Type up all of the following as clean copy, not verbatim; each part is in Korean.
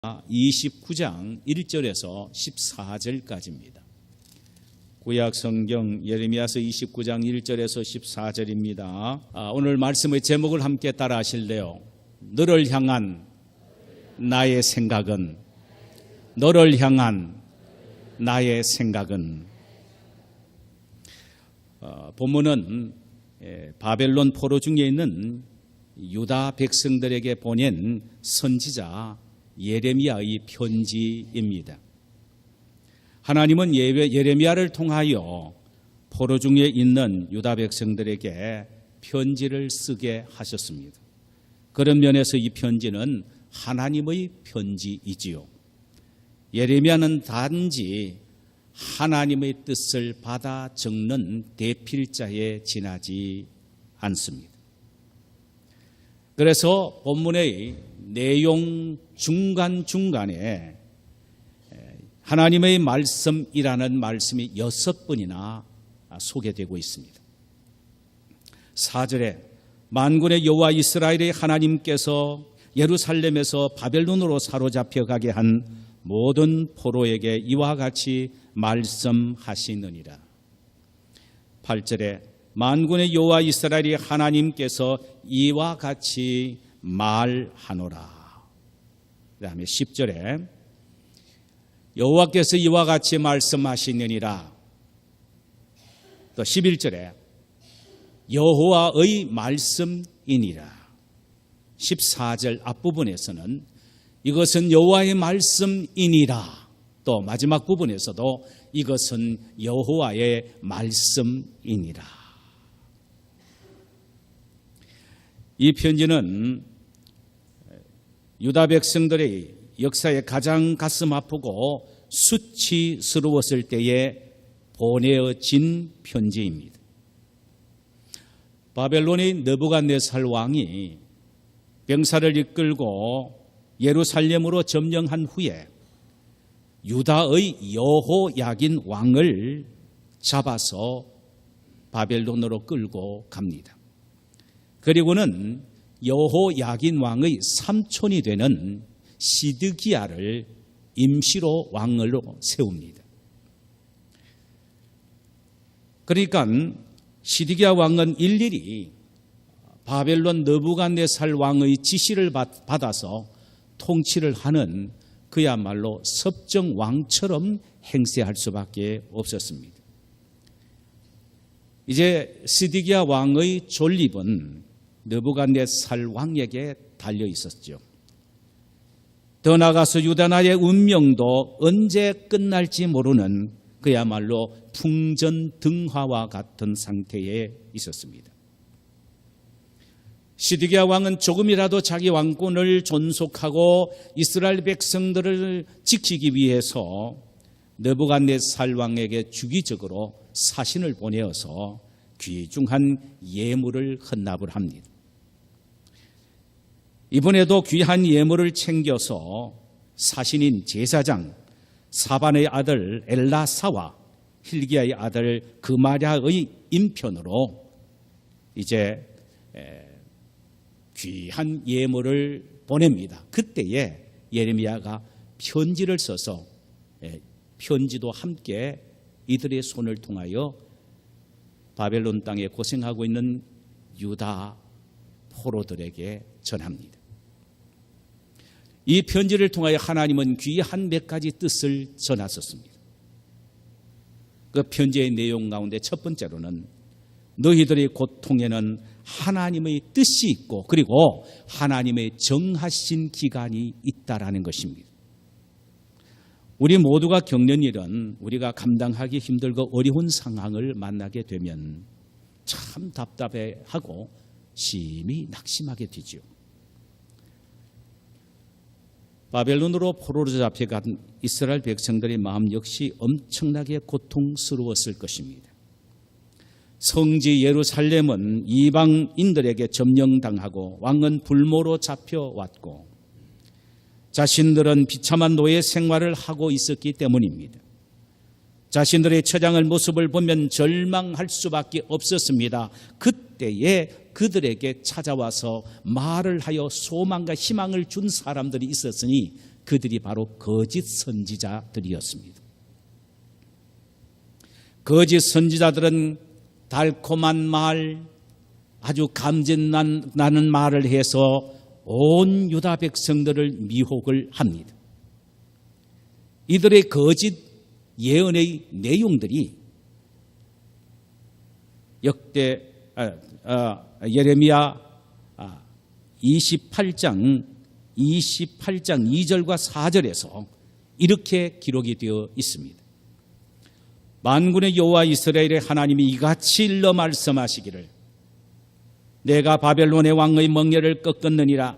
29장 1절에서 14절까지입니다. 구약성경 예레미야서 29장 1절에서 14절입니다. 오늘 말씀의 제목을 함께 따라 하실래요? 너를 향한 나의 생각은, 너를 향한 나의 생각은. 본문은 바벨론 포로 중에 있는 유다 백성들에게 보낸 선지자 예레미야의 편지입니다. 하나님은 예레미야를 통하여 포로 중에 있는 유다 백성들에게 편지를 쓰게 하셨습니다. 그런 면에서 이 편지는 하나님의 편지이지요. 예레미야는 단지 하나님의 뜻을 받아 적는 대필자에 지나지 않습니다. 그래서 본문의 내용 중간중간에 하나님의 말씀이라는 말씀이 6번이나 소개되고 있습니다. 4절에 만군의 여호와 이스라엘의 하나님께서 예루살렘에서 바벨론으로 사로잡혀 가게 한 모든 포로에게 이와 같이 말씀하시느니라. 8절에 만군의 여호와 이스라엘의 하나님께서 이와 같이 말하노라. 그 다음에 10절에 여호와께서 이와 같이 말씀하시느니라. 또 11절에 여호와의 말씀이니라. 14절 앞부분에서는 이것은 여호와의 말씀이니라. 또 마지막 부분에서도 이것은 여호와의 말씀이니라. 이 편지는 유다 백성들의 역사에 가장 가슴 아프고 수치스러웠을 때에 보내어진 편지입니다. 바벨론의 느부갓네살 왕이 병사를 이끌고 예루살렘으로 점령한 후에 유다의 여호야긴 왕을 잡아서 바벨론으로 끌고 갑니다. 그리고는 여호야긴 왕의 삼촌이 되는 시드기야를 임시로 왕으로 세웁니다. 그러니까 시드기야 왕은 일일이 바벨론 느부갓네살 왕의 지시를 받아서 통치를 하는 그야말로 섭정왕처럼 행세할 수밖에 없었습니다. 이제 시드기야 왕의 존립은 느부갓네살 왕에게 달려 있었죠. 더 나아가서 유다나라의 운명도 언제 끝날지 모르는 그야말로 풍전등화와 같은 상태에 있었습니다. 시드기야 왕은 조금이라도 자기 왕권을 존속하고 이스라엘 백성들을 지키기 위해서 느부갓네살 왕에게 주기적으로 사신을 보내어서 귀중한 예물을 헌납을 합니다. 이번에도 귀한 예물을 챙겨서 사신인 제사장 사반의 아들 엘라사와 hil기야의 아들 그마랴의 인편으로 이제 귀한 예물을 보냅니다. 그때에 예레미야가 편지를 써서 편지도 함께 이들의 손을 통하여 바벨론 땅에 고생하고 있는 유다 포로들에게 전합니다. 이 편지를 통하여 하나님은 귀한 몇 가지 뜻을 전하셨습니다. 그 편지의 내용 가운데 첫 번째로는 너희들의 고통에는 하나님의 뜻이 있고 그리고 하나님의 정하신 기간이 있다라는 것입니다. 우리 모두가 겪는 일은 우리가 감당하기 힘들고 어려운 상황을 만나게 되면 참 답답해하고 심히 낙심하게 되죠. 바벨론으로 포로로 잡혀간 이스라엘 백성들의 마음 역시 엄청나게 고통스러웠을 것입니다. 성지 예루살렘은 이방인들에게 점령당하고 왕은 불모로 잡혀왔고 자신들은 비참한 노예 생활을 하고 있었기 때문입니다. 자신들의 처장의 모습을 보면 절망할 수밖에 없었습니다. 그때에 그들에게 찾아와서 말을 하여 소망과 희망을 준 사람들이 있었으니 그들이 바로 거짓 선지자들이었습니다. 거짓 선지자들은 달콤한 말, 아주 감진나는 말을 해서 온 유다 백성들을 미혹을 합니다. 이들의 거짓 예언의 내용들이 예레미야 28장 2절과 4절에서 이렇게 기록이 되어 있습니다. 만군의 여호와 이스라엘의 하나님이 이같이 일러 말씀하시기를 내가 바벨론의 왕의 멍에를 꺾었느니라.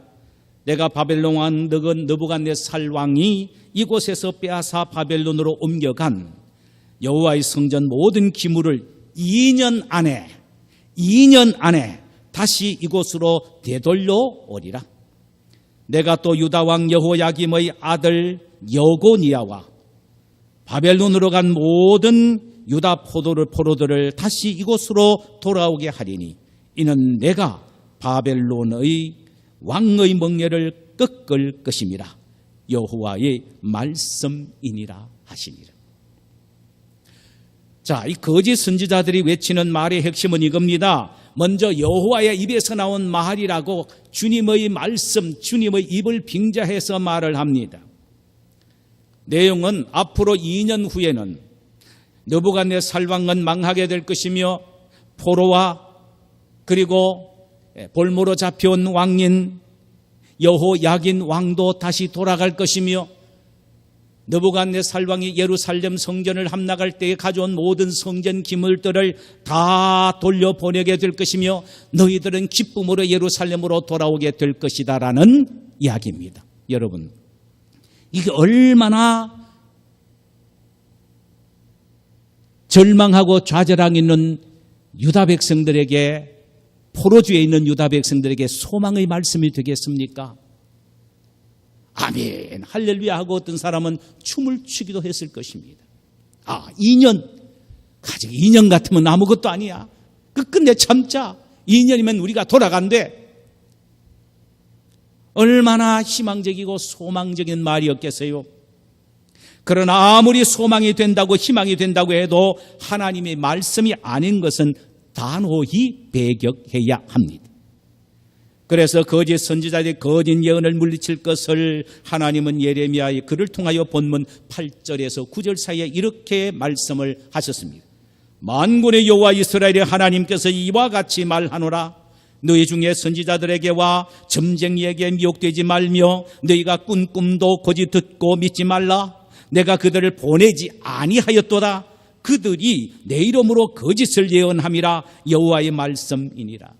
내가 바벨론 왕 느부갓네살 왕이 이곳에서 빼앗아 바벨론으로 옮겨간 여호와의 성전 모든 기물을 2년 안에 다시 이곳으로 되돌려 오리라. 내가 또 유다 왕 여호야김의 아들 여고니아와 바벨론으로 간 모든 유다 포로들을 다시 이곳으로 돌아오게 하리니 이는 내가 바벨론의 왕의 멍에를 꺾을 것임이라. 여호와의 말씀이니라 하시니라. 자, 이 거짓 선지자들이 외치는 말의 핵심은 이겁니다. 먼저 여호와의 입에서 나온 말이라고 주님의 말씀, 주님의 입을 빙자해서 말을 합니다. 내용은 앞으로 2년 후에는 느부갓네살 왕은 망하게 될 것이며 포로와 그리고 볼모로 잡혀온 왕인 여호야긴 왕도 다시 돌아갈 것이며 느부갓네살 왕이 예루살렘 성전을 함락할 때에 가져온 모든 성전 기물들을 다 돌려보내게 될 것이며 너희들은 기쁨으로 예루살렘으로 돌아오게 될 것이다라는 이야기입니다. 여러분, 이게 얼마나 절망하고 좌절하고 있는 유다 백성들에게, 포로주에 있는 유다 백성들에게 소망의 말씀이 되겠습니까? 아멘, 할렐루야 하고 어떤 사람은 춤을 추기도 했을 것입니다. 2년, 가지고 2년 같으면 아무것도 아니야. 끝끝내 참자. 2년이면 우리가 돌아간대. 얼마나 희망적이고 소망적인 말이었겠어요. 그러나 아무리 소망이 된다고 희망이 된다고 해도 하나님의 말씀이 아닌 것은 단호히 배격해야 합니다. 그래서 거짓 선지자들의 거짓 예언을 물리칠 것을 하나님은 예레미야의 글을 통하여 본문 8절에서 9절 사이에 이렇게 말씀을 하셨습니다. 만군의 여호와 이스라엘의 하나님께서 이와 같이 말하노라. 너희 중에 선지자들에게와 점쟁이에게 미혹되지 말며 너희가 꾼 꿈도 거짓 듣고 믿지 말라. 내가 그들을 보내지 아니하였도다. 그들이 내 이름으로 거짓을 예언함이라. 여호와의 말씀이니라.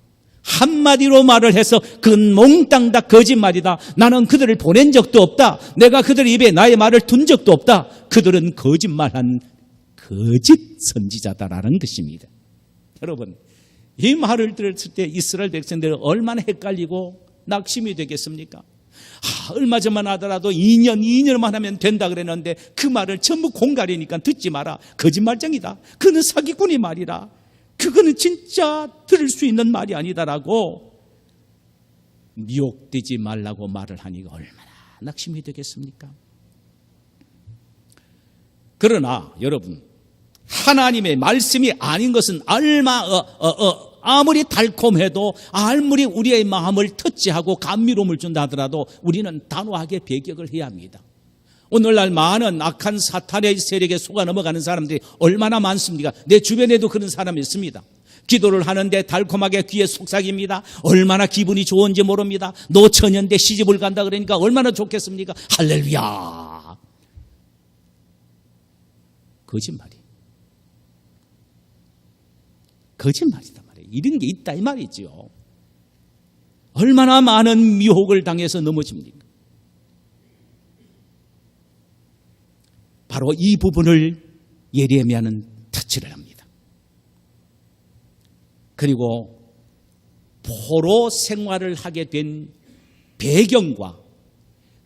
한마디로 말을 해서 그건 몽땅 다 거짓말이다. 나는 그들을 보낸 적도 없다. 내가 그들 입에 나의 말을 둔 적도 없다. 그들은 거짓말한 거짓 선지자다라는 것입니다. 여러분, 이 말을 들었을 때 이스라엘 백성들은 얼마나 헷갈리고 낙심이 되겠습니까? 얼마 전만 하더라도 2년만 하면 된다 그랬는데 그 말을 전부 공갈이니까 듣지 마라. 거짓말쟁이다. 그는 사기꾼이 말이라. 그거는 진짜 들을 수 있는 말이 아니다라고 미혹되지 말라고 말을 하니까 얼마나 낙심이 되겠습니까? 그러나 여러분, 하나님의 말씀이 아닌 것은 아무리 달콤해도 아무리 우리의 마음을 터치하고 감미로움을 준다 하더라도 우리는 단호하게 배격을 해야 합니다. 오늘날 많은 악한 사탄의 세력에 속아 넘어가는 사람들이 얼마나 많습니까? 내 주변에도 그런 사람이 있습니다. 기도를 하는데 달콤하게 귀에 속삭입니다. 얼마나 기분이 좋은지 모릅니다. 노처녀인데 시집을 간다 그러니까 얼마나 좋겠습니까? 할렐루야. 거짓말이다 말이에요. 이런 게 있다 이 말이죠. 얼마나 많은 미혹을 당해서 넘어집니까? 바로 이 부분을 예레미야는 터치를 합니다. 그리고 포로 생활을 하게 된 배경과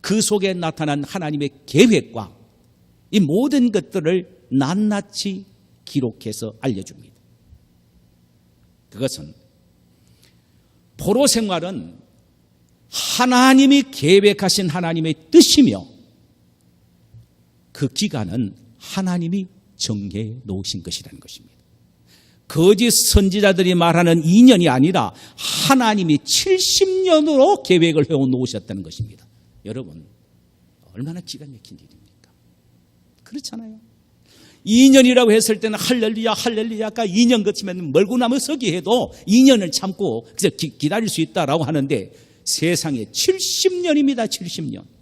그 속에 나타난 하나님의 계획과 이 모든 것들을 낱낱이 기록해서 알려줍니다. 그것은 포로 생활은 하나님이 계획하신 하나님의 뜻이며 그 기간은 하나님이 정해 놓으신 것이라는 것입니다. 거짓 선지자들이 말하는 2년이 아니라 하나님이 70년으로 계획을 해놓으셨다는 것입니다. 여러분, 얼마나 기가 막힌 일입니까? 그렇잖아요. 2년이라고 했을 때는 할렐루야 할렐루야가 2년 거치면 멀고 나면 서기 해도 2년을 참고 기다릴 수 있다라고 하는데 세상에 70년입니다. 70년.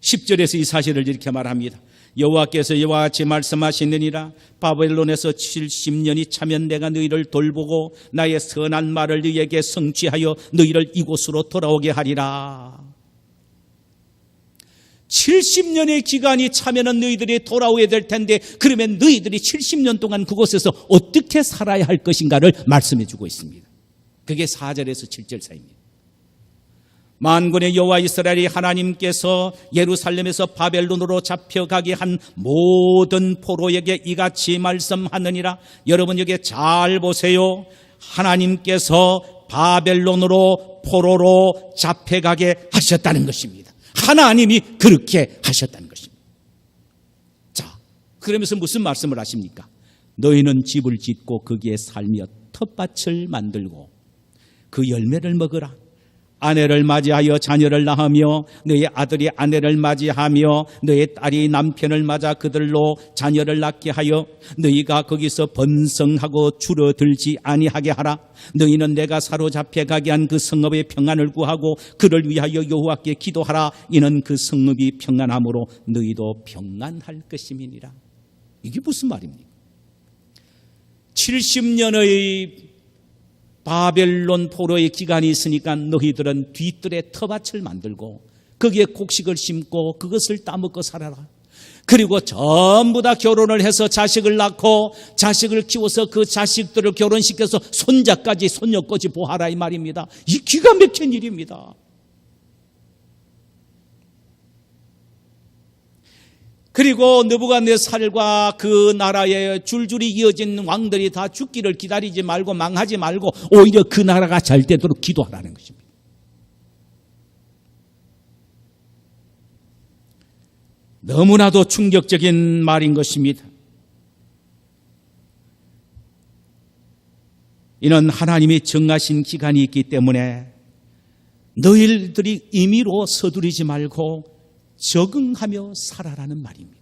10절에서 이 사실을 이렇게 말합니다. 여호와께서 이와 같이 말씀하시느니라. 바벨론에서 70년이 차면 내가 너희를 돌보고 나의 선한 말을 너희에게 성취하여 너희를 이곳으로 돌아오게 하리라. 70년의 기간이 차면은 너희들이 돌아오게 될 텐데 그러면 너희들이 70년 동안 그곳에서 어떻게 살아야 할 것인가를 말씀해 주고 있습니다. 그게 4절에서 7절 사이입니다. 만군의 여호와 이스라엘이 하나님께서 예루살렘에서 바벨론으로 잡혀가게 한 모든 포로에게 이같이 말씀하느니라. 여러분 여기 잘 보세요. 하나님께서 바벨론으로 포로로 잡혀가게 하셨다는 것입니다. 하나님이 그렇게 하셨다는 것입니다. 자, 그러면서 무슨 말씀을 하십니까? 너희는 집을 짓고 거기에 살며 텃밭을 만들고 그 열매를 먹으라. 아내를 맞이하여 자녀를 낳으며 너희 아들이 아내를 맞이하며 너희 딸이 남편을 맞아 그들로 자녀를 낳게 하여 너희가 거기서 번성하고 줄어들지 아니하게 하라. 너희는 내가 사로잡혀 가게 한 그 성읍의 평안을 구하고 그를 위하여 여호와께 기도하라. 이는 그 성읍이 평안함으로 너희도 평안할 것임이니라. 이게 무슨 말입니까? 70년의 바벨론 포로의 기간이 있으니까 너희들은 뒤뜰에 텃밭을 만들고 거기에 곡식을 심고 그것을 따먹고 살아라. 그리고 전부 다 결혼을 해서 자식을 낳고 자식을 키워서 그 자식들을 결혼시켜서 손자까지 손녀까지 보아라 이 말입니다. 이 기가 막힌 일입니다. 그리고 느부갓네살과 그 나라에 줄줄이 이어진 왕들이 다 죽기를 기다리지 말고 망하지 말고 오히려 그 나라가 잘 되도록 기도하라는 것입니다. 너무나도 충격적인 말인 것입니다. 이는 하나님이 정하신 기간이 있기 때문에 너희들이 임의로 서두르지 말고 적응하며 살아라는 말입니다.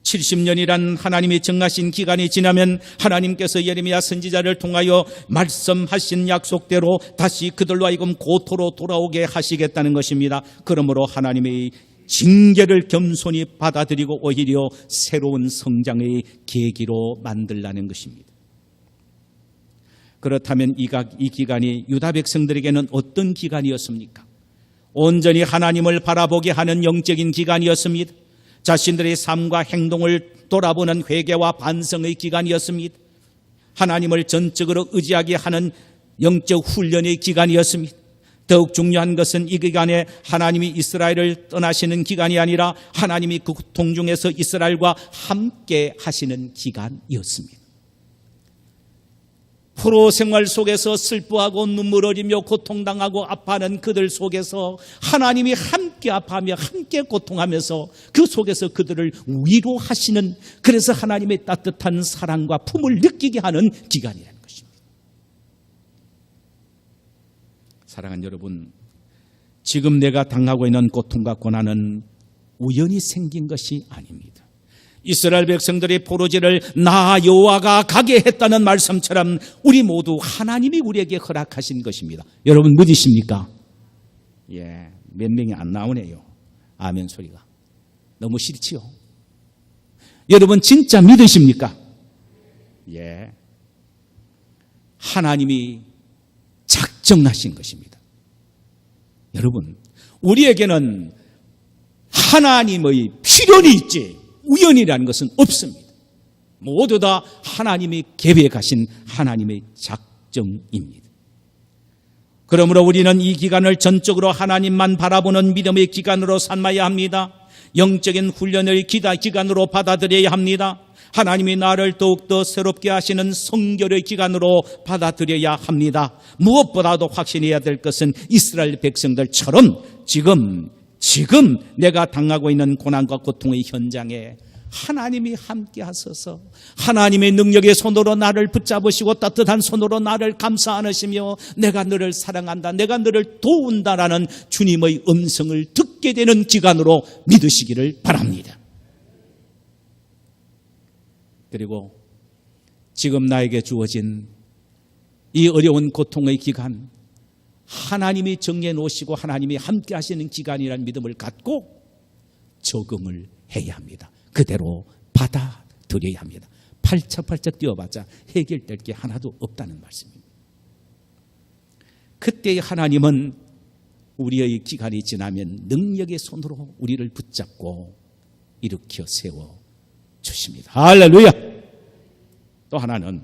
70년이란 하나님이 정하신 기간이 지나면 하나님께서 예레미야 선지자를 통하여 말씀하신 약속대로 다시 그들로 하여금 고토로 돌아오게 하시겠다는 것입니다. 그러므로 하나님의 징계를 겸손히 받아들이고 오히려 새로운 성장의 계기로 만들라는 것입니다. 그렇다면 이 기간이 유다 백성들에게는 어떤 기간이었습니까? 온전히 하나님을 바라보게 하는 영적인 기간이었습니다. 자신들의 삶과 행동을 돌아보는 회개와 반성의 기간이었습니다. 하나님을 전적으로 의지하게 하는 영적 훈련의 기간이었습니다. 더욱 중요한 것은 이 기간에 하나님이 이스라엘을 떠나시는 기간이 아니라 하나님이 그 고통 중에서 이스라엘과 함께 하시는 기간이었습니다. 포로 생활 속에서 슬퍼하고 눈물 흘리며 고통당하고 아파하는 그들 속에서 하나님이 함께 아파하며 함께 고통하면서 그 속에서 그들을 위로하시는, 그래서 하나님의 따뜻한 사랑과 품을 느끼게 하는 기간이라는 것입니다. 사랑하는 여러분, 지금 내가 당하고 있는 고통과 고난은 우연히 생긴 것이 아닙니다. 이스라엘 백성들의 포로지를 나 여호와가 가게 했다는 말씀처럼 우리 모두 하나님이 우리에게 허락하신 것입니다. 여러분 믿으십니까? 예, 몇 명이 안 나오네요. 아멘 소리가. 너무 싫지요? 여러분 진짜 믿으십니까? 예, 하나님이 작정하신 것입니다. 여러분, 우리에게는 하나님의 필연이 있지 우연이라는 것은 없습니다. 모두 다 하나님이 계획하신 하나님의 작정입니다. 그러므로 우리는 이 기간을 전적으로 하나님만 바라보는 믿음의 기간으로 삼아야 합니다. 영적인 훈련의 기간으로 받아들여야 합니다. 하나님이 나를 더욱더 새롭게 하시는 성결의 기간으로 받아들여야 합니다. 무엇보다도 확신해야 될 것은 이스라엘 백성들처럼 지금 지금 내가 당하고 있는 고난과 고통의 현장에 하나님이 함께 하셔서 하나님의 능력의 손으로 나를 붙잡으시고 따뜻한 손으로 나를 감싸 안으시며 내가 너를 사랑한다, 내가 너를 도운다라는 주님의 음성을 듣게 되는 기간으로 믿으시기를 바랍니다. 그리고 지금 나에게 주어진 이 어려운 고통의 기간, 하나님이 정해 놓으시고 하나님이 함께 하시는 기간이라는 믿음을 갖고 적응을 해야 합니다. 그대로 받아들여야 합니다. 팔짝팔짝 뛰어봤자 해결될 게 하나도 없다는 말씀입니다. 그때 하나님은 우리의 기간이 지나면 능력의 손으로 우리를 붙잡고 일으켜 세워 주십니다. 할렐루야. 또 하나는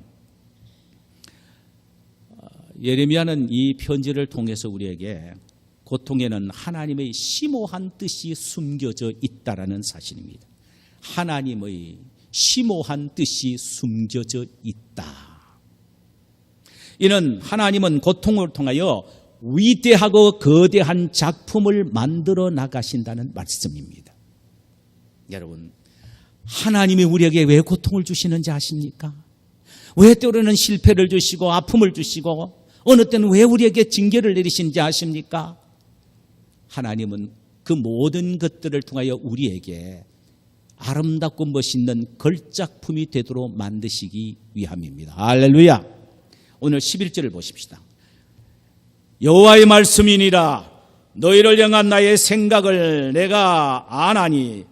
예레미야는 이 편지를 통해서 우리에게 고통에는 하나님의 심오한 뜻이 숨겨져 있다라는 사실입니다. 하나님의 심오한 뜻이 숨겨져 있다. 이는 하나님은 고통을 통하여 위대하고 거대한 작품을 만들어 나가신다는 말씀입니다. 여러분, 하나님이 우리에게 왜 고통을 주시는지 아십니까? 왜 때로는 실패를 주시고 아픔을 주시고 어느 때는 왜 우리에게 징계를 내리신지 아십니까? 하나님은 그 모든 것들을 통하여 우리에게 아름답고 멋있는 걸작품이 되도록 만드시기 위함입니다. 할렐루야. 오늘 11절을 보십시다. 여호와의 말씀이니라. 너희를 향한 나의 생각을 내가 아나니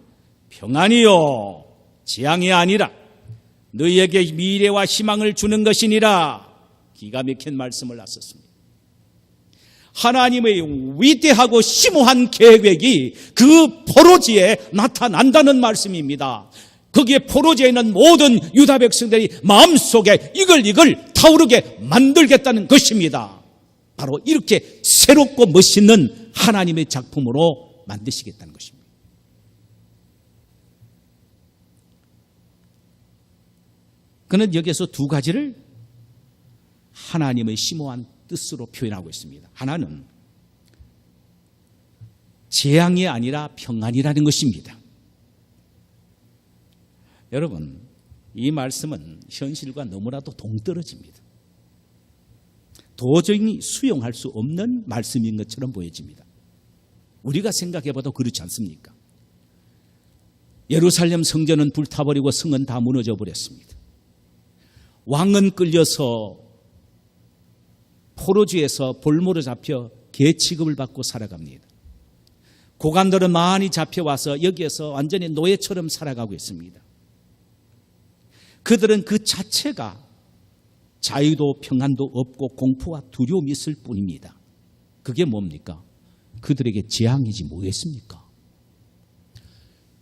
평안이요 재앙이 아니라 너희에게 미래와 희망을 주는 것이니라. 기가 막힌 말씀을 하셨습니다. 하나님의 위대하고 심오한 계획이 그 포로지에 나타난다는 말씀입니다. 거기에 포로지에 있는 모든 유다 백성들이 마음속에 이글 타오르게 만들겠다는 것입니다. 바로 이렇게 새롭고 멋있는 하나님의 작품으로 만드시겠다는 것입니다. 그는 여기서 두 가지를 하나님의 심오한 뜻으로 표현하고 있습니다. 하나는 재앙이 아니라 평안이라는 것입니다. 여러분, 이 말씀은 현실과 너무나도 동떨어집니다. 도저히 수용할 수 없는 말씀인 것처럼 보여집니다. 우리가 생각해봐도 그렇지 않습니까? 예루살렘 성전은 불타버리고 성은 다 무너져 버렸습니다. 왕은 끌려서 포로지에서 볼모로 잡혀 개 취급을 받고 살아갑니다. 고관들은 많이 잡혀와서 여기에서 완전히 노예처럼 살아가고 있습니다. 그들은 그 자체가 자유도 평안도 없고 공포와 두려움이 있을 뿐입니다. 그게 뭡니까? 그들에게 재앙이지 뭐겠습니까?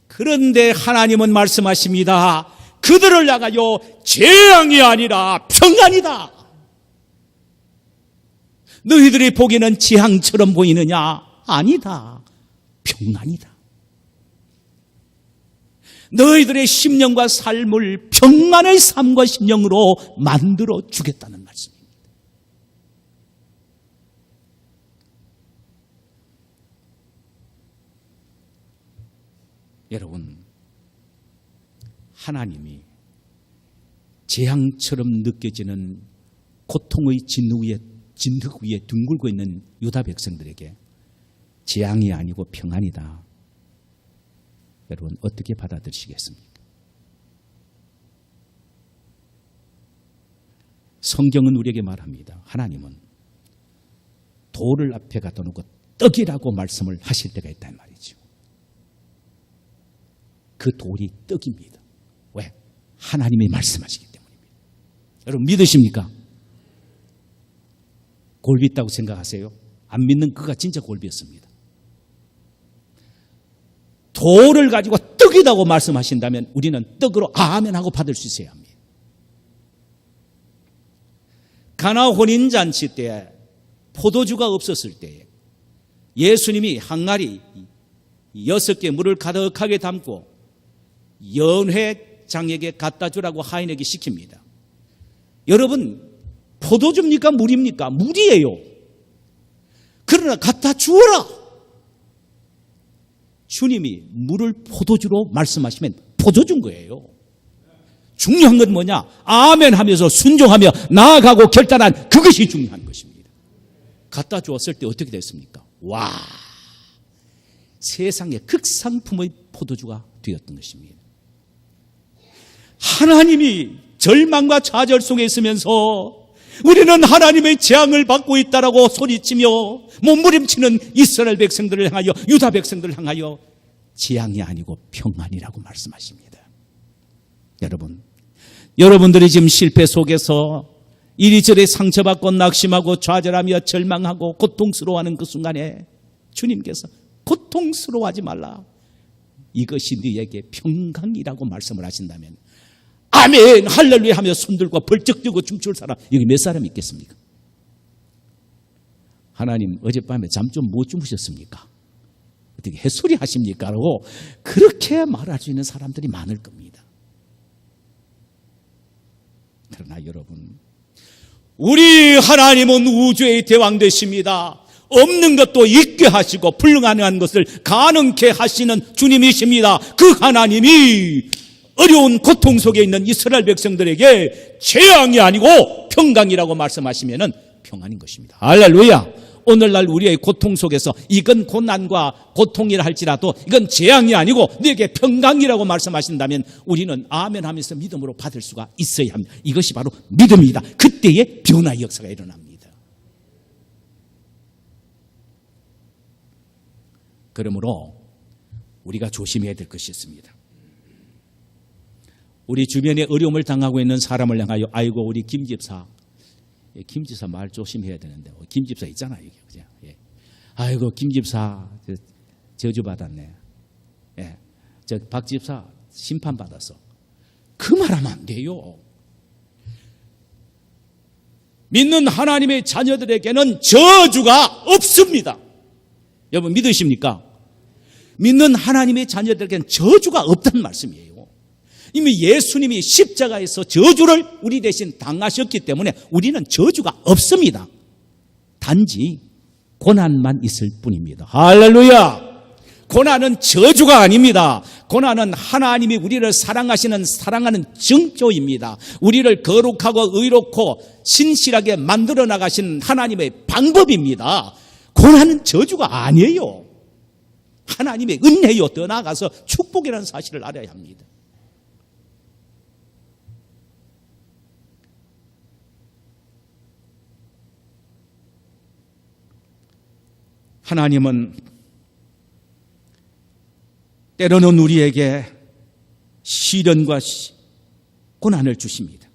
그런데 하나님은 말씀하십니다. 그들을 향하여 재앙이 아니라 평안이다. 너희들이 보기에는 재앙처럼 보이느냐? 아니다. 평안이다. 너희들의 심령과 삶을 평안의 삶과 심령으로 만들어 주겠다는 말씀입니다. 여러분, 하나님이 재앙처럼 느껴지는 고통의 진흙 위에 둥글고 있는 유다 백성들에게 재앙이 아니고 평안이다. 여러분, 어떻게 받아들이시겠습니까? 성경은 우리에게 말합니다. 하나님은 돌을 앞에 갖다 놓고 떡이라고 말씀을 하실 때가 있단 말이죠. 그 돌이 떡입니다. 왜? 하나님이 말씀하시기 때문입니다. 여러분, 믿으십니까? 골비 있다고 생각하세요? 안 믿는 그가 진짜 골비였습니다. 돌을 가지고 떡이라고 말씀하신다면 우리는 떡으로 아멘하고 받을 수 있어야 합니다. 가나 혼인잔치 때 포도주가 없었을 때 예수님이 항아리 6개 물을 가득하게 담고 연회장에게 갖다 주라고 하인에게 시킵니다. 여러분, 포도주입니까? 물입니까? 물이에요. 그러나 갖다 주어라. 주님이 물을 포도주로 말씀하시면 포도주인 거예요. 중요한 건 뭐냐? 아멘 하면서 순종하며 나아가고 결단한 그것이 중요한 것입니다. 갖다 주었을 때 어떻게 됐습니까? 와, 세상의 극상품의 포도주가 되었던 것입니다. 하나님이 절망과 좌절 속에 있으면서 우리는 하나님의 재앙을 받고 있다라고 소리치며 몸부림치는 이스라엘 백성들을 향하여, 유다 백성들을 향하여 재앙이 아니고 평안이라고 말씀하십니다. 여러분들이 지금 실패 속에서 이리저리 상처받고 낙심하고 좌절하며 절망하고 고통스러워하는 그 순간에 주님께서 고통스러워하지 말라, 이것이 너에게 평강이라고 말씀을 하신다면 아멘 할렐루야 하며 손들고 벌쩍 뛰고 춤출 사람 여기 몇 사람 있겠습니까? 하나님 어젯밤에 잠 좀 못 주무셨습니까? 어떻게 햇소리 하십니까? 라고 그렇게 말할 수 있는 사람들이 많을 겁니다. 그러나 여러분, 우리 하나님은 우주의 대왕 되십니다. 없는 것도 있게 하시고 불가능한 것을 가능케 하시는 주님이십니다. 그 하나님이 어려운 고통 속에 있는 이스라엘 백성들에게 재앙이 아니고 평강이라고 말씀하시면 평안인 것입니다. 할렐루야. 오늘날 우리의 고통 속에서 이건 고난과 고통이라 할지라도 이건 재앙이 아니고 너에게 평강이라고 말씀하신다면 우리는 아멘 하면서 믿음으로 받을 수가 있어야 합니다. 이것이 바로 믿음이다. 그때의 변화의 역사가 일어납니다. 그러므로 우리가 조심해야 될 것이 있습니다. 우리 주변에 어려움을 당하고 있는 사람을 향하여 아이고 우리 김집사 말 조심해야 되는데 김집사 있잖아요. 그죠? 예. 아이고 김집사 저주받았네. 예. 저 박집사 심판받았어. 그 말하면 안 돼요. 믿는 하나님의 자녀들에게는 저주가 없습니다. 여러분 믿으십니까? 믿는 하나님의 자녀들에게는 저주가 없다는 말씀이에요. 이미 예수님이 십자가에서 저주를 우리 대신 당하셨기 때문에 우리는 저주가 없습니다. 단지 고난만 있을 뿐입니다. 할렐루야! 고난은 저주가 아닙니다. 고난은 하나님이 우리를 사랑하는 증조입니다. 우리를 거룩하고 의롭고 신실하게 만들어 나가신 하나님의 방법입니다. 고난은 저주가 아니에요. 하나님의 은혜요. 더 나아가서 축복이라는 사실을 알아야 합니다. 하나님은 때로는 우리에게 시련과 고난을 주십니다.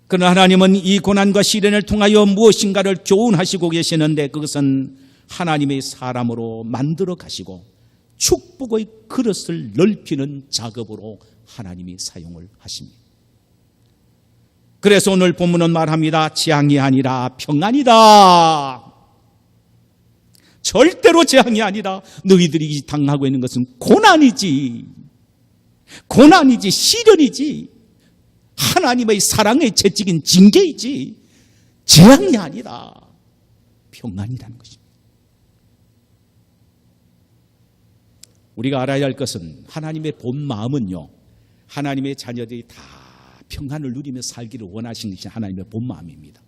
그러나 하나님은 이 고난과 시련을 통하여 무엇인가를 교훈하시고 계시는데 그것은 하나님의 사람으로 만들어 가시고 축복의 그릇을 넓히는 작업으로 하나님이 사용을 하십니다. 그래서 오늘 본문은 말합니다. 재앙이 아니라 평안이다. 절대로 재앙이 아니라 너희들이 당하고 있는 것은 고난이지, 시련이지, 하나님의 사랑의 채찍인 징계이지 재앙이 아니라 평안이라는 것입니다. 우리가 알아야 할 것은 하나님의 본 마음은요, 하나님의 자녀들이 다 평안을 누리며 살기를 원하시는 것이 하나님의 본 마음입니다.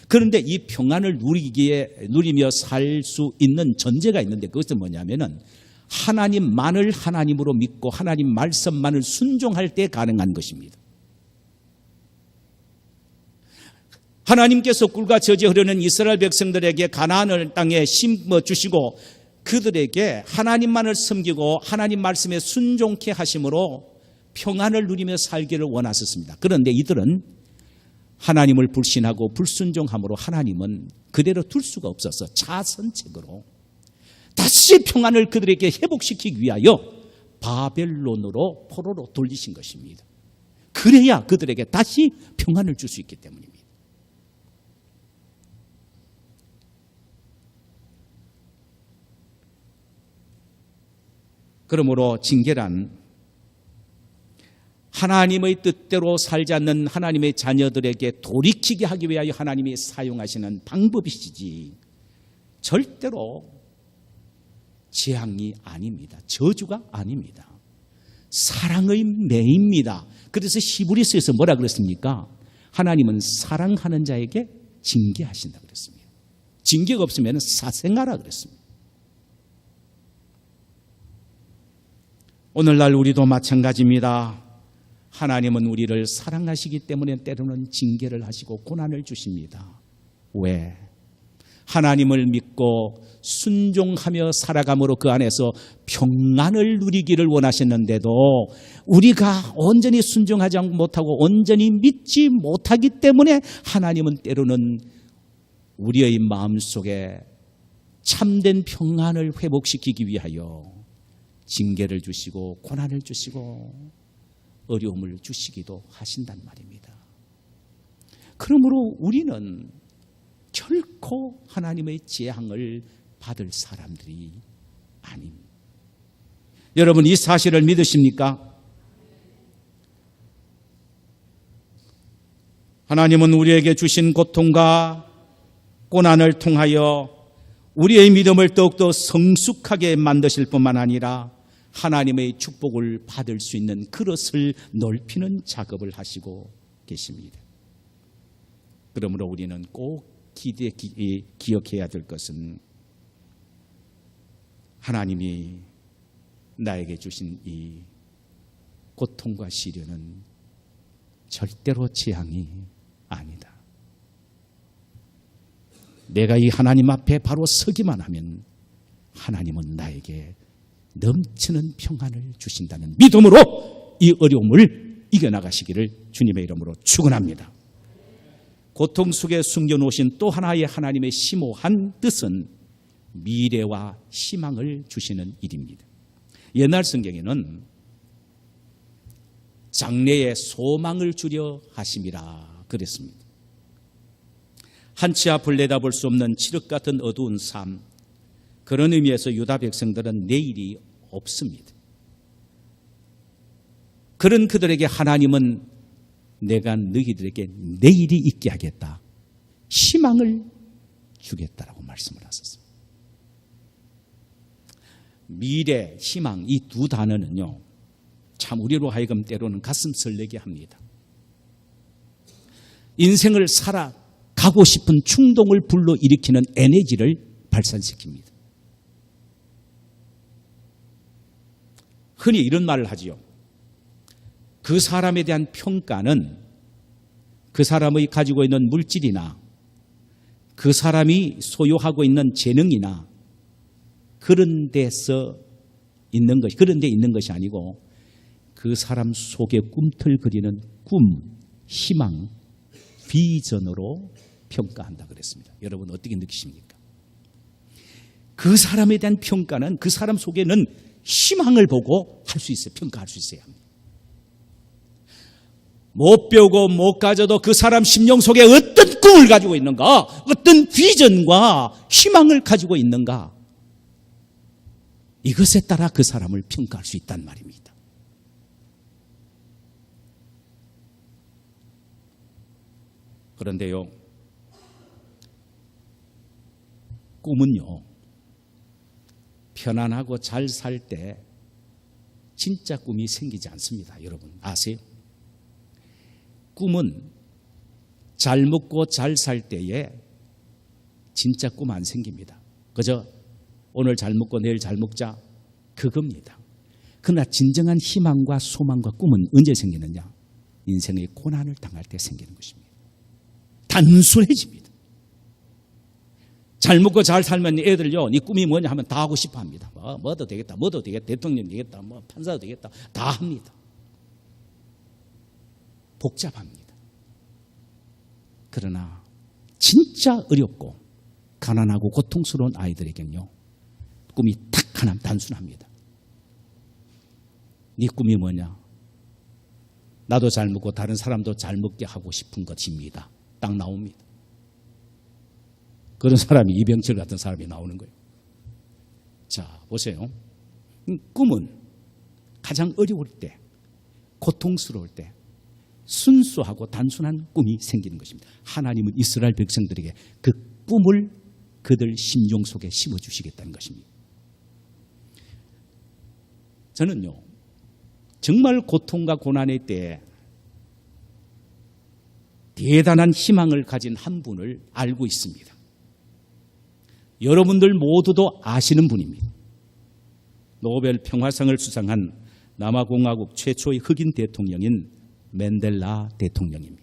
그런데 이 평안을 누리며 살 수 있는 전제가 있는데 그것은 뭐냐면은 하나님만을 하나님으로 믿고 하나님 말씀만을 순종할 때 가능한 것입니다. 하나님께서 꿀과 젖이 흐르는 이스라엘 백성들에게 가나안 땅에 심어 주시고 그들에게 하나님만을 섬기고 하나님 말씀에 순종케 하심으로 평안을 누리며 살기를 원하셨습니다. 그런데 이들은 하나님을 불신하고 불순종함으로 하나님은 그대로 둘 수가 없어서 자선책으로 다시 평안을 그들에게 회복시키기 위하여 바벨론으로 포로로 돌리신 것입니다. 그래야 그들에게 다시 평안을 줄 수 있기 때문입니다. 그러므로 징계란 하나님의 뜻대로 살지 않는 하나님의 자녀들에게 돌이키게 하기 위하여 하나님이 사용하시는 방법이시지 절대로 재앙이 아닙니다. 저주가 아닙니다. 사랑의 매입니다. 그래서 히브리서에서 뭐라 그랬습니까? 하나님은 사랑하는 자에게 징계하신다 그랬습니다. 징계가 없으면 사생하라 그랬습니다. 오늘날 우리도 마찬가지입니다. 하나님은 우리를 사랑하시기 때문에 때로는 징계를 하시고 고난을 주십니다. 왜? 하나님을 믿고 순종하며 살아감으로 그 안에서 평안을 누리기를 원하셨는데도 우리가 온전히 순종하지 못하고 온전히 믿지 못하기 때문에 하나님은 때로는 우리의 마음속에 참된 평안을 회복시키기 위하여 징계를 주시고 고난을 주시고 어려움을 주시기도 하신단 말입니다. 그러므로 우리는 결코 하나님의 재앙을 받을 사람들이 아닙니다. 여러분 이 사실을 믿으십니까? 하나님은 우리에게 주신 고통과 고난을 통하여 우리의 믿음을 더욱더 성숙하게 만드실 뿐만 아니라 하나님의 축복을 받을 수 있는 그릇을 넓히는 작업을 하시고 계십니다. 그러므로 우리는 꼭 기억해야 될 것은 하나님이 나에게 주신 이 고통과 시련은 절대로 재앙이 아니다. 내가 이 하나님 앞에 바로 서기만 하면 하나님은 나에게 넘치는 평안을 주신다는 믿음으로 이 어려움을 이겨나가시기를 주님의 이름으로 축원합니다. 고통 속에 숨겨놓으신 또 하나의 하나님의 심오한 뜻은 미래와 희망을 주시는 일입니다. 옛날 성경에는 장래에 소망을 주려 하심이라 그랬습니다. 한치 앞을 내다볼 수 없는 칠흑 같은 어두운 삶, 그런 의미에서 유다 백성들은 내일이 없습니다. 그런 그들에게 하나님은 내가 너희들에게 내일이 있게 하겠다, 희망을 주겠다라고 말씀을 하셨습니다. 미래, 희망 이 두 단어는요 참 우리로 하여금 때로는 가슴 설레게 합니다. 인생을 살아가고 싶은 충동을 불러일으키는 에너지를 발산시킵니다. 흔히 이런 말을 하지요. 그 사람에 대한 평가는 그 사람의 가지고 있는 물질이나 그 사람이 소유하고 있는 재능이나 그런 데서 있는 것이, 그런 데 있는 것이 아니고 그 사람 속에 꿈틀거리는 꿈, 희망, 비전으로 평가한다 그랬습니다. 여러분 어떻게 느끼십니까? 그 사람에 대한 평가는 그 사람 속에는 희망을 보고 할 수 있어요. 평가할 수 있어야 합니다. 못 배우고 못 가져도 그 사람 심령 속에 어떤 꿈을 가지고 있는가, 어떤 비전과 희망을 가지고 있는가, 이것에 따라 그 사람을 평가할 수 있단 말입니다. 그런데요, 꿈은요, 편안하고 잘 살 때 진짜 꿈이 생기지 않습니다. 여러분 아세요? 꿈은 잘 먹고 잘 살 때에 진짜 꿈 안 생깁니다. 그저 오늘 잘 먹고 내일 잘 먹자, 그겁니다. 그러나 진정한 희망과 소망과 꿈은 언제 생기느냐? 인생의 고난을 당할 때 생기는 것입니다. 단순해집니다. 잘 먹고 잘 살면 애들요, 네 꿈이 뭐냐 하면 다 하고 싶어 합니다. 뭐도 되겠다, 뭐도 되겠다, 대통령 되겠다, 뭐 판사도 되겠다, 다 합니다. 복잡합니다. 그러나 진짜 어렵고 가난하고 고통스러운 아이들에겐요, 꿈이 딱 하나 단순합니다. 네 꿈이 뭐냐? 나도 잘 먹고 다른 사람도 잘 먹게 하고 싶은 것입니다. 딱 나옵니다. 그런 사람이 이병철 같은 사람이 나오는 거예요. 자, 보세요. 꿈은 가장 어려울 때, 고통스러울 때 순수하고 단순한 꿈이 생기는 것입니다. 하나님은 이스라엘 백성들에게 그 꿈을 그들 심령 속에 심어주시겠다는 것입니다. 저는요, 정말 고통과 고난의 때에 대단한 희망을 가진 한 분을 알고 있습니다. 여러분들 모두도 아시는 분입니다. 노벨 평화상을 수상한 남아공화국 최초의 흑인 대통령인 맨델라 대통령입니다.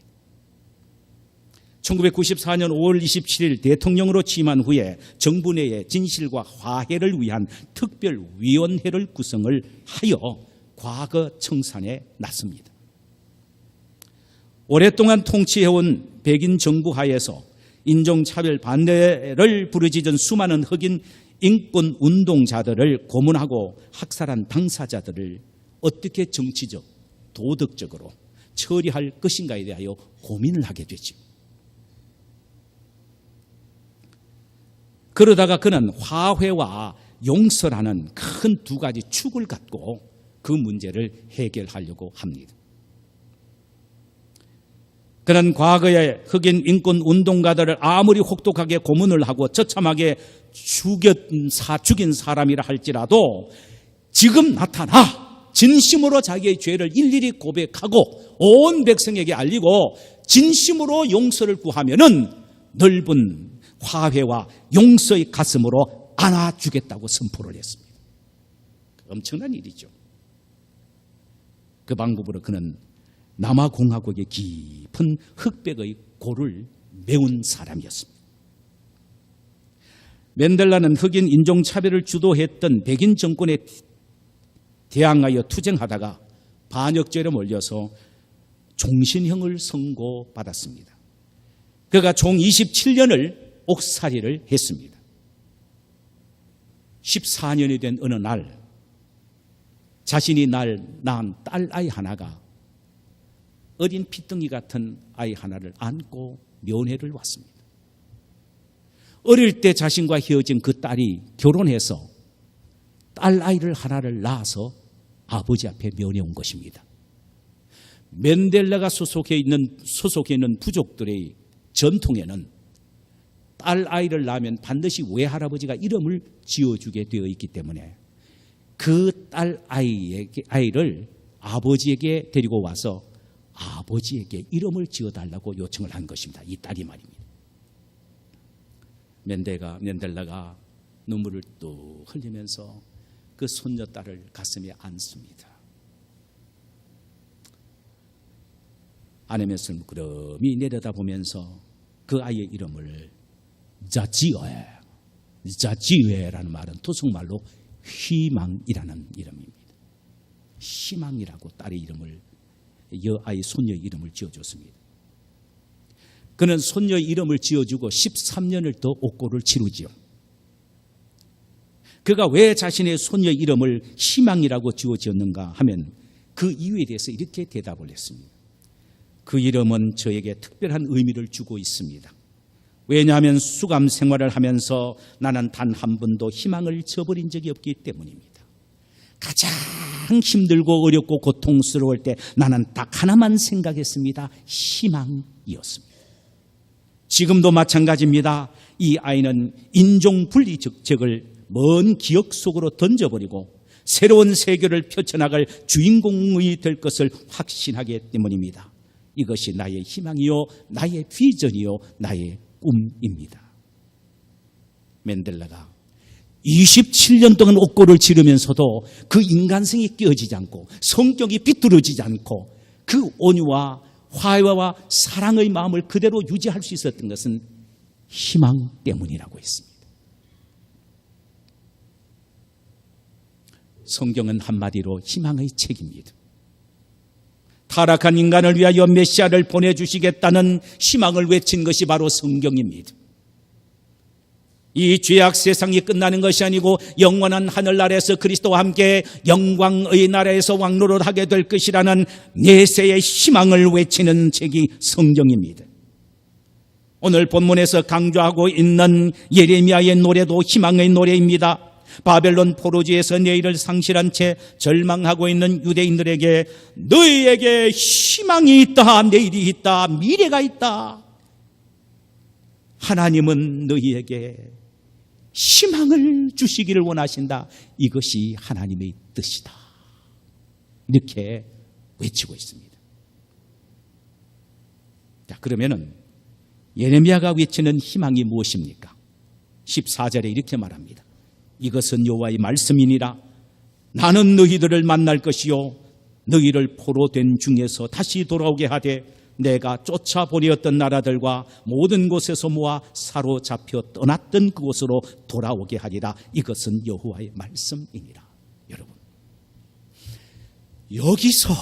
1994년 5월 27일 대통령으로 취임한 후에 정부 내에 진실과 화해를 위한 특별위원회를 구성을 하여 과거 청산에 나섭니다. 오랫동안 통치해온 백인 정부 하에서 인종차별 반대를 부르짖은 수많은 흑인 인권 운동자들을 고문하고 학살한 당사자들을 어떻게 정치적, 도덕적으로 처리할 것인가에 대하여 고민을 하게 되죠. 그러다가 그는 화해와 용서라는 큰 두 가지 축을 갖고 그 문제를 해결하려고 합니다. 그는 과거의 흑인 인권 운동가들을 아무리 혹독하게 고문을 하고 처참하게 죽인 사람이라 할지라도 지금 나타나 진심으로 자기의 죄를 일일이 고백하고 온 백성에게 알리고 진심으로 용서를 구하면은 넓은 화해와 용서의 가슴으로 안아주겠다고 선포를 했습니다. 엄청난 일이죠. 그 방법으로 그는 남아공화국의 깊은 흑백의 골을 메운 사람이었습니다. 맨델라는 흑인 인종차별을 주도했던 백인 정권에 대항하여 투쟁하다가 반역죄에 몰려서 종신형을 선고받았습니다. 그가 총 27년을 옥살이를 했습니다. 14년이 된 어느 날 자신이 낳은 딸아이 하나가 어린 피덩이 같은 아이 하나를 안고 면회를 왔습니다. 어릴 때 자신과 헤어진 그 딸이 결혼해서 딸아이를 하나를 낳아서 아버지 앞에 면회 온 것입니다. 맨델라가 소속해 있는 부족들의 전통에는 딸아이를 낳으면 반드시 외할아버지가 이름을 지어주게 되어 있기 때문에 그 딸아이를 아버지에게 데리고 와서 아버지에게 이름을 지어달라고 요청을 한 것입니다. 이 딸이 말입니다. 맨델라가 눈물을 뚝 흘리면서 그 손녀딸을 가슴에 안습니다. 아내면서 그럼이 내려다보면서 그 아이의 이름을 자지웨라는 말은 토속말로 희망이라는 이름입니다. 희망이라고 딸의 이름을, 여아이 손녀의 이름을 지어줬습니다. 그는 손녀의 이름을 지어주고 13년을 더 옥고를 치르지요. 그가 왜 자신의 손녀의 이름을 희망이라고 지어줬는가 하면 그 이유에 대해서 이렇게 대답을 했습니다. 그 이름은 저에게 특별한 의미를 주고 있습니다. 왜냐하면 수감 생활을 하면서 나는 단 한 번도 희망을 저버린 적이 없기 때문입니다. 가장 힘들고 어렵고 고통스러울 때 나는 딱 하나만 생각했습니다. 희망이었습니다. 지금도 마찬가지입니다. 이 아이는 인종분리적을 먼 기억 속으로 던져버리고 새로운 세계를 펼쳐나갈 주인공이 될 것을 확신하기 때문입니다. 이것이 나의 희망이요, 나의 비전이요, 나의 꿈입니다. 맨델라가 27년 동안 옥고를 지르면서도 그 인간성이 깨어지지 않고 성격이 비뚤어지지 않고 그 온유와 화해와 사랑의 마음을 그대로 유지할 수 있었던 것은 희망 때문이라고 했습니다. 성경은 한마디로 희망의 책입니다. 타락한 인간을 위하여 메시아를 보내주시겠다는 희망을 외친 것이 바로 성경입니다. 이 죄악 세상이 끝나는 것이 아니고 영원한 하늘나라에서 그리스도와 함께 영광의 나라에서 왕노릇하게 될 것이라는 내세의 희망을 외치는 책이 성경입니다. 오늘 본문에서 강조하고 있는 예레미야의 노래도 희망의 노래입니다. 바벨론 포로지에서 내일을 상실한 채 절망하고 있는 유대인들에게 너희에게 희망이 있다, 내일이 있다, 미래가 있다. 하나님은 너희에게 희망을 주시기를 원하신다. 이것이 하나님의 뜻이다 이렇게 외치고 있습니다. 자, 그러면은 예레미야가 외치는 희망이 무엇입니까? 14절에 이렇게 말합니다. 이것은 여호와의 말씀이니라. 나는 너희들을 만날 것이요 너희를 포로된 중에서 다시 돌아오게 하되 내가 쫓아버렸던 나라들과 모든 곳에서 모아 사로잡혀 떠났던 그곳으로 돌아오게 하리라. 이것은 여호와의 말씀이니라. 여러분, 여기서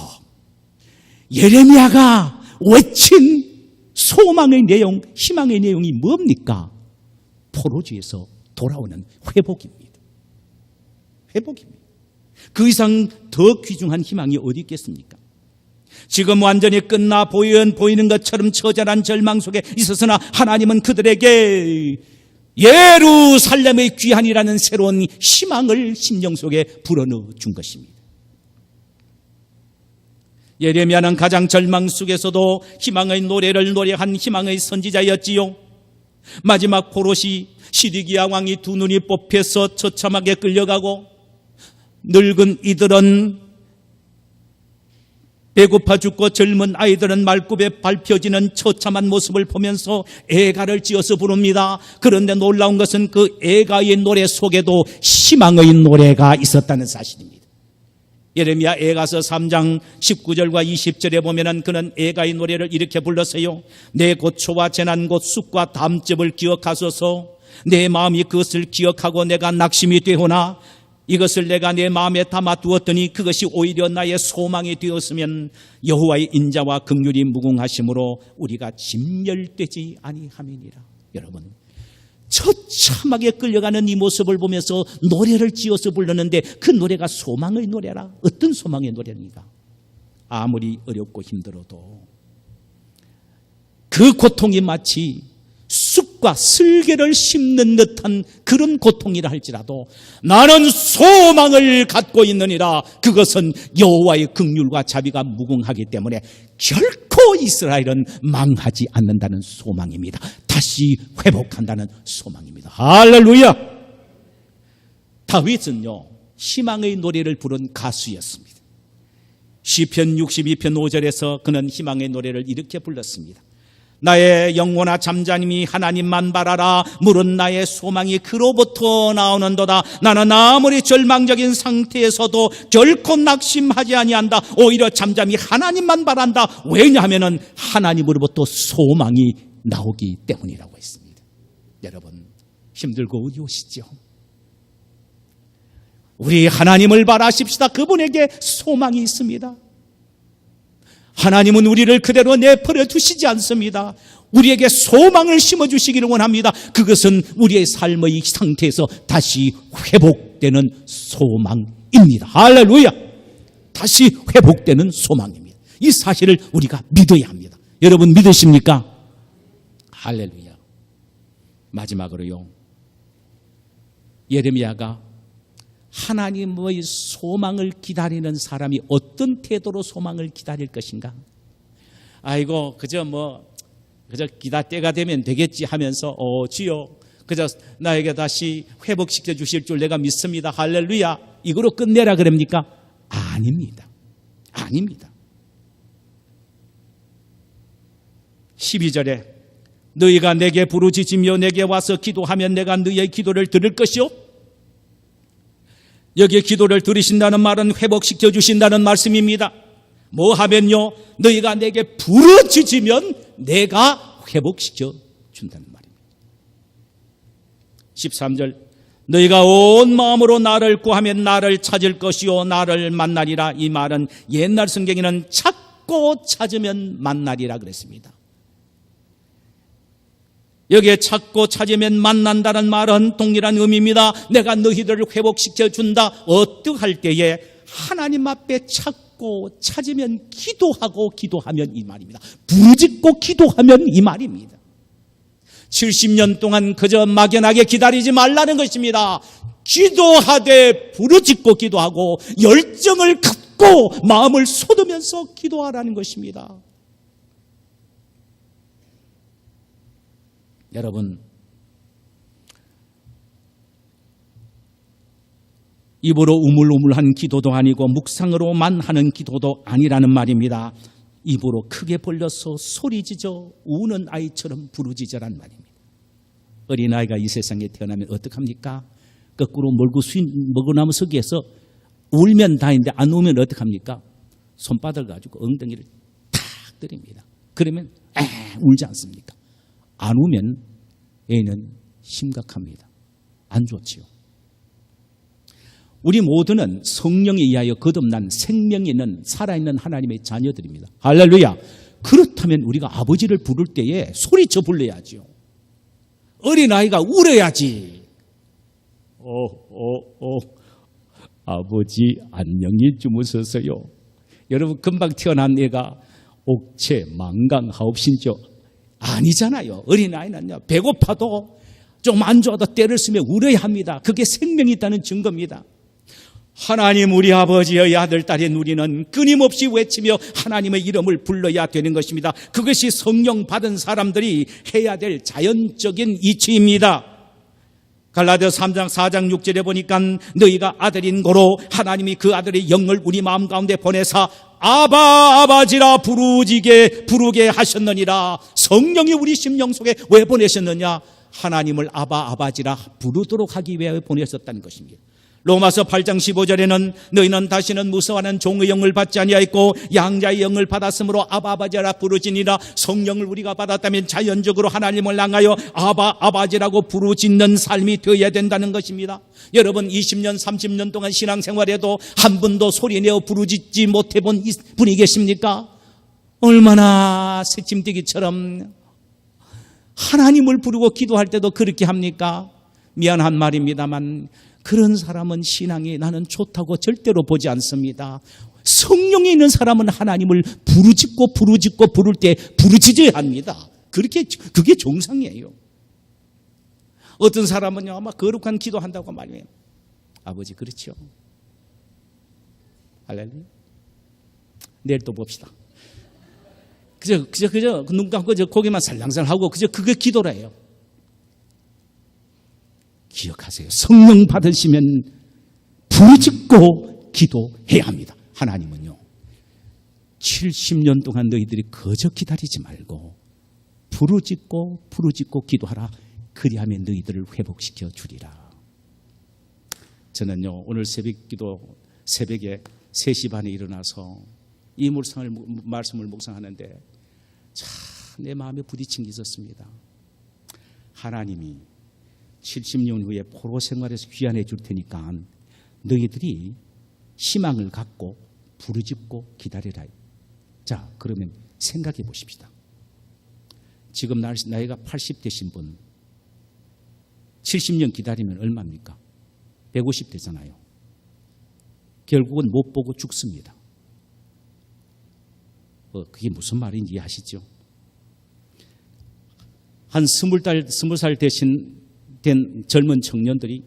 예레미야가 외친 소망의 내용, 희망의 내용이 뭡니까? 포로주에서 돌아오는 회복입니다. 회복입니다. 그 이상 더 귀중한 희망이 어디 있겠습니까? 지금 완전히 끝나 보이는 것처럼 처절한 절망 속에 있었으나 하나님은 그들에게 예루살렘의 귀환이라는 새로운 희망을 심령 속에 불어넣어 준 것입니다. 예레미야는 가장 절망 속에서도 희망의 노래를 노래한 희망의 선지자였지요. 마지막 포로시 시디기야 왕이 두 눈이 뽑혀서 처참하게 끌려가고 늙은 이들은 배고파 죽고 젊은 아이들은 말굽에 밟혀지는 처참한 모습을 보면서 애가를 지어서 부릅니다. 그런데 놀라운 것은 그 애가의 노래 속에도 희망의 노래가 있었다는 사실입니다. 예레미야 애가서 3장 19절과 20절에 보면은 그는 애가의 노래를 이렇게 불렀어요. 내 고초와 재난 곧 쑥과 담즙을 기억하소서. 내 마음이 그것을 기억하고 내가 낙심이 되오나 이것을 내가 내 마음에 담아두었더니 그것이 오히려 나의 소망이 되었으면 여호와의 인자와 긍휼이 무궁하심으로 우리가 진멸되지 아니함이니라. 여러분, 처참하게 끌려가는 이 모습을 보면서 노래를 지어서 부르는데 그 노래가 소망의 노래라. 어떤 소망의 노래입니까? 아무리 어렵고 힘들어도 그 고통이 마치 쑥과 슬개를 씹는 듯한 그런 고통이라 할지라도 나는 소망을 갖고 있느니라. 그것은 여호와의 긍휼과 자비가 무궁하기 때문에 결코 이스라엘은 망하지 않는다는 소망입니다. 다시 회복한다는 소망입니다. 할렐루야. 다윗은요 희망의 노래를 부른 가수였습니다. 시편 62편 5절에서 그는 희망의 노래를 이렇게 불렀습니다. 나의 영혼아 잠잠히 하나님만 바라라. 물은 나의 소망이 그로부터 나오는도다. 나는 아무리 절망적인 상태에서도 결코 낙심하지 아니한다. 오히려 잠잠히 하나님만 바란다. 왜냐하면 하나님으로부터 소망이 나오기 때문이라고 했습니다. 여러분, 힘들고 어려우시죠? 우리 하나님을 바라십시다. 그분에게 소망이 있습니다. 하나님은 우리를 그대로 내버려 두시지 않습니다. 우리에게 소망을 심어주시기를 원합니다. 그것은 우리의 삶의 상태에서 다시 회복되는 소망입니다. 할렐루야. 다시 회복되는 소망입니다. 이 사실을 우리가 믿어야 합니다. 여러분 믿으십니까? 할렐루야. 마지막으로요, 예레미야가 하나님의 소망을 기다리는 사람이 어떤 태도로 소망을 기다릴 것인가? 아이고 그저 기다 때가 되면 되겠지 하면서 주여 그저 나에게 다시 회복시켜 주실 줄 내가 믿습니다. 할렐루야. 이거로 끝내라 그럽니까? 아닙니다. 아닙니다. 12절에 너희가 내게 부르짖으며 내게 와서 기도하면 내가 너희의 기도를 들을 것이요. 여기에 기도를 들으신다는 말은 회복시켜 주신다는 말씀입니다. 뭐 하면요? 너희가 내게 부르짖으면 내가 회복시켜 준다는 말입니다. 13절 너희가 온 마음으로 나를 구하면 나를 찾을 것이요 나를 만나리라. 이 말은 옛날 성경에는 찾고 찾으면 만나리라 그랬습니다. 여기에 찾고 찾으면 만난다는 말은 동일한 의미입니다. 내가 너희들을 회복시켜 준다. 어떡할 때에 하나님 앞에 찾고 찾으면 기도하고 기도하면 이 말입니다. 부르짖고 기도하면 이 말입니다. 70년 동안 그저 막연하게 기다리지 말라는 것입니다. 기도하되 부르짖고 기도하고 열정을 갖고 마음을 쏟으면서 기도하라는 것입니다. 여러분, 입으로 우물우물한 기도도 아니고 묵상으로만 하는 기도도 아니라는 말입니다. 입으로 크게 벌려서 소리지져 우는 아이처럼 부르짖으란 말입니다. 어린아이가 이 세상에 태어나면 어떡합니까? 거꾸로 먹으나무 서기에서 울면 다행인데 안 우면 어떡합니까? 손바닥을 가지고 엉덩이를 탁 때립니다. 그러면 울지 않습니까? 안 우면 애는 심각합니다. 안 좋지요. 우리 모두는 성령에 의하여 거듭난 생명이 있는 살아있는 하나님의 자녀들입니다. 할렐루야. 그렇다면 우리가 아버지를 부를 때에 소리쳐 불러야죠. 어린아이가 울어야지. 아버지 안녕히 주무셔서요. 여러분 금방 태어난 애가 옥체 망강하옵신죠. 아니잖아요. 어린아이는요, 배고파도 좀 안 좋아도 때를 쓰며 울어야 합니다. 그게 생명이 있다는 증거입니다. 하나님 우리 아버지의 아들 딸인 우리는 끊임없이 외치며 하나님의 이름을 불러야 되는 것입니다. 그것이 성령 받은 사람들이 해야 될 자연적인 이치입니다. 갈라디아서 3장 4장 6절에 보니까 너희가 아들인 고로 하나님이 그 아들의 영을 우리 마음 가운데 보내사 아바 아바지라 부르게 하셨느니라. 성령이 우리 심령 속에 왜 보내셨느냐? 하나님을 아바 아바지라 부르도록 하기 위해 보내셨다는 것입니다. 로마서 8장 15절에는 너희는 다시는 무서워하는 종의 영을 받지 아니하였고 양자의 영을 받았으므로 아바 아바지라 부르짖니라. 성령을 우리가 받았다면 자연적으로 하나님을 향하여 아바 아바지라고 부르짖는 삶이 되어야 된다는 것입니다. 여러분 20년 30년 동안 신앙생활에도 한 번도 소리내어 부르짖지 못해본 분이 계십니까? 얼마나 새침대기처럼 하나님을 부르고 기도할 때도 그렇게 합니까? 미안한 말입니다만 그런 사람은 신앙이 나는 좋다고 절대로 보지 않습니다. 성령이 있는 사람은 하나님을 부르짖고 부를 때 부르짖어야 합니다. 그게 정상이에요. 어떤 사람은요, 아마 거룩한 기도한다고 말해요. 아버지 그렇죠. 할렐루야. 내일 또 봅시다. 그저 눈 감고 고개만 살랑살랑하고 그게 기도래요. 기억하세요. 성령 받으시면 부르짖고 기도해야 합니다. 하나님은요, 70년 동안 너희들이 거저 기다리지 말고 부르짖고 기도하라. 그리하면 너희들을 회복시켜 주리라. 저는요, 오늘 새벽에 3시 반에 일어나서 이 말씀을 묵상하는데 참 내 마음에 부딪힌 게 있었습니다. 하나님이 70년 후에 포로 생활에서 귀환해 줄 테니까 너희들이 희망을 갖고 부르짖고 기다리라. 자, 그러면 생각해 보십시다. 지금 나이가 80 되신 분 70년 기다리면 얼마입니까? 150 되잖아요. 결국은 못 보고 죽습니다. 그게 무슨 말인지 이해하시죠? 한 20살 된 젊은 청년들이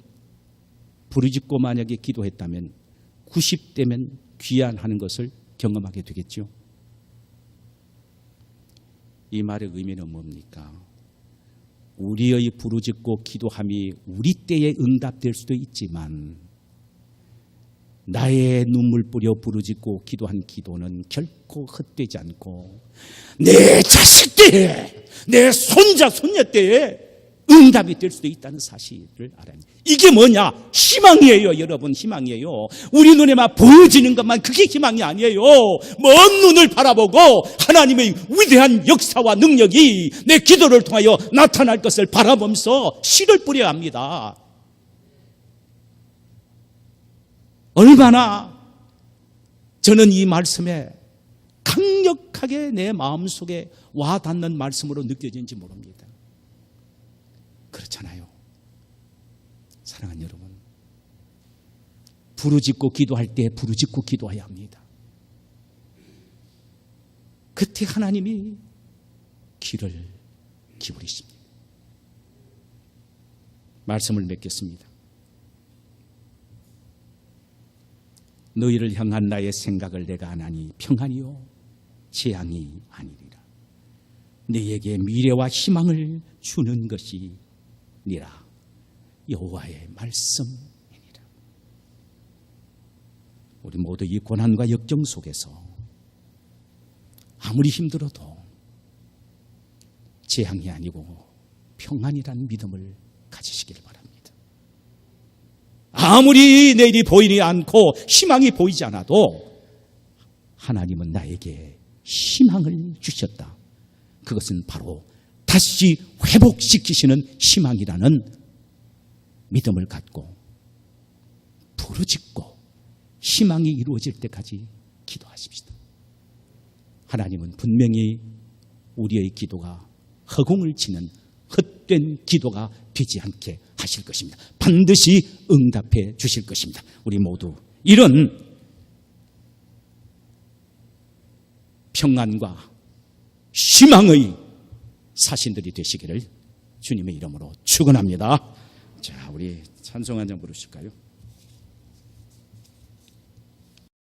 부르짖고 만약에 기도했다면 90대면 귀환하는 것을 경험하게 되겠죠. 이 말의 의미는 뭡니까? 우리의 부르짖고 기도함이 우리 때에 응답될 수도 있지만 나의 눈물 뿌려 부르짖고 기도한 기도는 결코 헛되지 않고 내 자식 때에, 내 손자 손녀 때에 응답이 될 수도 있다는 사실을 알아야 합니다. 이게 뭐냐? 희망이에요. 여러분, 희망이에요. 우리 눈에만 보여지는 것만 그게 희망이 아니에요. 먼 눈을 바라보고 하나님의 위대한 역사와 능력이 내 기도를 통하여 나타날 것을 바라보면서 씨를 뿌려야 합니다. 얼마나 저는 이 말씀에 강력하게 내 마음속에 와닿는 말씀으로 느껴지는지 모릅니다. 그렇잖아요. 사랑하는 여러분, 부르짖고 기도할 때 부르짖고 기도해야 합니다. 그때 하나님이 귀를 기울이십니다. 말씀을 맺겠습니다. 너희를 향한 나의 생각을 내가 아나니 평안이요 재앙이 아니리라. 너희에게 미래와 희망을 주는 것이니라. 여호와의 말씀이니라. 우리 모두 이 고난과 역경 속에서 아무리 힘들어도 재앙이 아니고 평안이라는 믿음을 가지시길 바랍니다. 아무리 내일이 보이지 않고 희망이 보이지 않아도 하나님은 나에게 희망을 주셨다. 그것은 바로 다시 회복시키시는 희망이라는 믿음을 갖고 부르짖고 희망이 이루어질 때까지 기도하십시다. 하나님은 분명히 우리의 기도가 허공을 치는 헛된 기도가 되지 않게 하실 것입니다. 반드시 응답해 주실 것입니다. 우리 모두 이런 평안과 희망의 사신들이 되시기를 주님의 이름으로 축원합니다. 자, 우리 찬송 한 장 부르실까요?